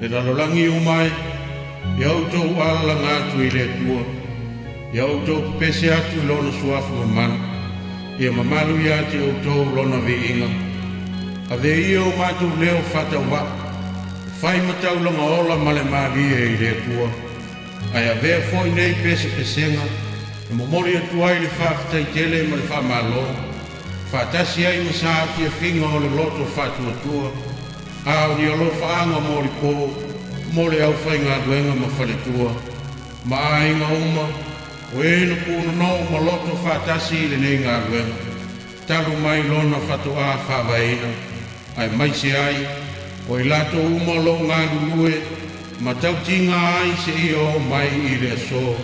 lalolangi umai, iau tau ala ngātu i le tua, iau tau pese atu i lona suafu mamana, ia mamalu ia te au tau lona veinga. Ave ia o mātou leo whatau wa, whai matau langa ola male mavia i le tua, ai avea foi nei pese pesenga, e momori atu ai le whawhatai tele ma le whamalo, whatasi ai masaafi a whinga o le loto whatua tua, au ni alo whaanga mori pō, mori au whainga duenga ma whale tua, ma ainga uma, o eno pūna no ma loto whatasi le nei ngā duenga, talu mai lona whatua whawaina, ai mai se ai, o i lato uma lo ngā lulue, ma tau tinga ai se i o mai i le so,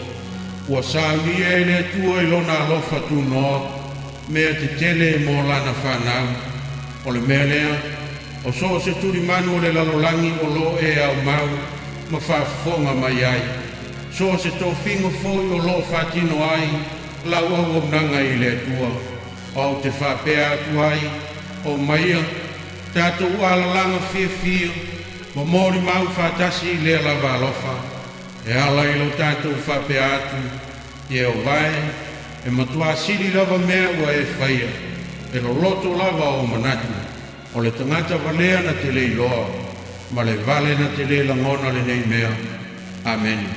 ua sāunia e le tua i lona alofa tu noa, mea te tele mo lana whanau, o le mea lea, o so se turi manu o le lalolangi o lo e au mau, ma whafonga mai ai, so se tō whinga foi o lo whatino ai, lau au o nanga i le tua, o te whapea atu ai, o maia, tātou alalanga whia, ma mori mau whatasi le lava alofa, e ala i lo tātou whapea atu, i e o vai, e matua siri lava mea ua e whaia, e lo loto lava o manatu, o le tangata valea na te leiloa, ma le vale na te le langona le nei mea. Amen.